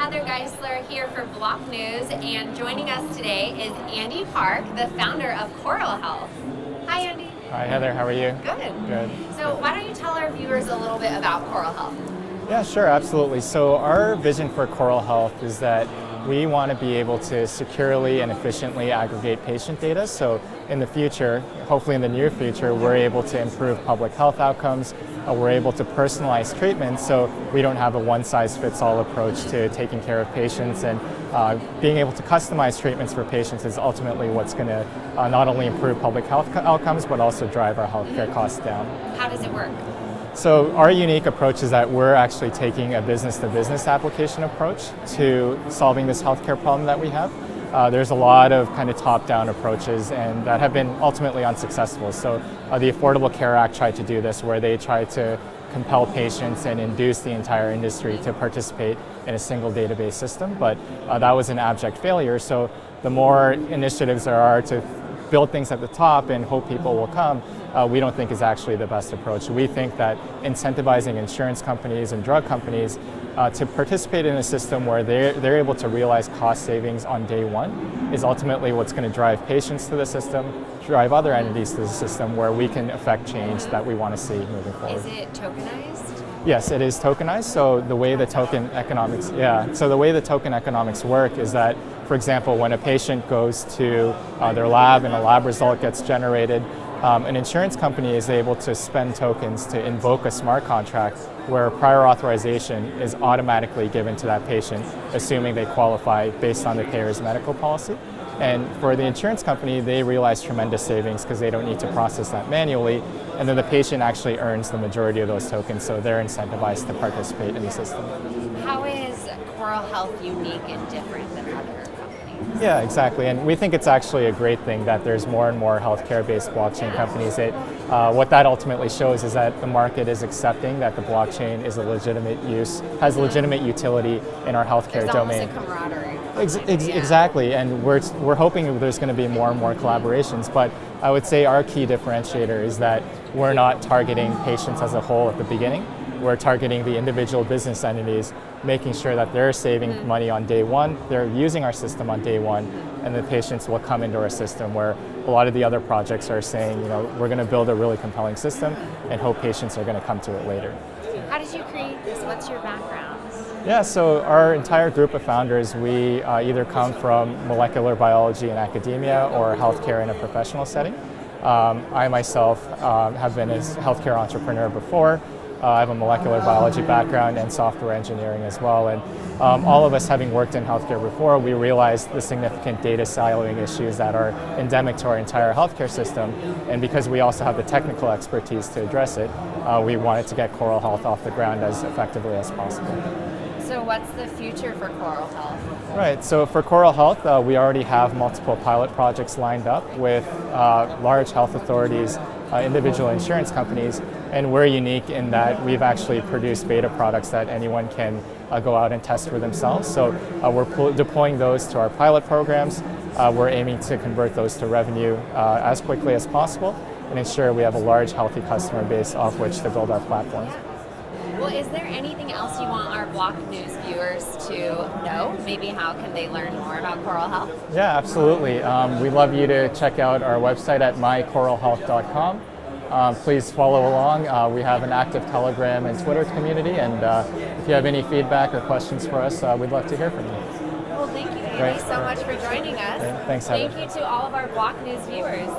Heather Geisler here for Block News, and joining us today is Andy Park, the founder of Coral Health. Hi, Andy. Hi, Heather. How are you? Good. Good. So why don't you tell our viewers a little bit about Coral Health? Yeah, sure, absolutely. So our vision for Coral Health is that we want to be able to securely and efficiently aggregate patient data. So in the future, hopefully in the near future, we're able to improve public health outcomes. We're able to personalize treatment so we don't have a one-size-fits-all approach to taking care of patients, and being able to customize treatments for patients is ultimately what's going to not only improve public health outcomes but also drive our healthcare costs down. How does it work? So our unique approach is that we're actually taking a business-to-business application approach to solving this healthcare problem that we have. There's a lot of kind of top-down approaches and that have been ultimately unsuccessful. So the Affordable Care Act tried to do this, where they tried to compel patients and induce the entire industry to participate in a single database system, but that was an abject failure. So the more initiatives there are to build things at the top and hope people will come, we don't think is actually the best approach. We think that incentivizing insurance companies and drug companies to participate in a system where they're able to realize cost savings on day one is ultimately what's going to drive patients to the system, drive other entities to the system, where we can affect change that we want to see moving forward. Is it tokenized? Yes, it is tokenized. So the way the token economics, work is that, for example, when a patient goes to their lab and a lab result gets generated, an insurance company is able to spend tokens to invoke a smart contract where prior authorization is automatically given to that patient, assuming they qualify based on the payer's medical policy. And for the insurance company, they realize tremendous savings because they don't need to process that manually, and then the patient actually earns the majority of those tokens, so they're incentivized to participate in the system. How is Coral Health unique and different than other companies? Yeah, exactly, and we think it's actually a great thing that there's more and more healthcare-based blockchain companies. What that ultimately shows is that the market is accepting that the blockchain is a legitimate use, has legitimate utility in our healthcare domain. There's almost a camaraderie. Exactly, and we're hoping there's going to be more and more collaborations, but I would say our key differentiator is that we're not targeting patients as a whole at the beginning. We're targeting the individual business entities, making sure that they're saving money on day one, they're using our system on day one, and the patients will come into our system, where a lot of the other projects are saying, we're going to build a really compelling system and hope patients are going to come to it later. How did you create this? What's your background? Yeah, so our entire group of founders, we either come from molecular biology in academia or healthcare in a professional setting. I myself have been a healthcare entrepreneur before. I have a molecular biology background and software engineering as well. And all of us, having worked in healthcare before, we realized the significant data siloing issues that are endemic to our entire healthcare system. And because we also have the technical expertise to address it, we wanted to get Coral Health off the ground as effectively as possible. So what's the future for Coral Health? Right, so for Coral Health, we already have multiple pilot projects lined up with large health authorities, individual insurance companies, and we're unique in that we've actually produced beta products that anyone can go out and test for themselves. So we're deploying those to our pilot programs. We're aiming to convert those to revenue as quickly as possible and ensure we have a large, healthy customer base off which to build our platform. Well, is there anything else you want our Block News viewers to know? Maybe how can they learn more about Coral Health? Yeah, absolutely. We'd love you to check out our website at mycoralhealth.com. Please follow along. We have an active Telegram and Twitter community, and if you have any feedback or questions for us, we'd love to hear from you. Well, thank you, Andy, so much for joining us. Thanks, Heather. Thank you to all of our Block News viewers.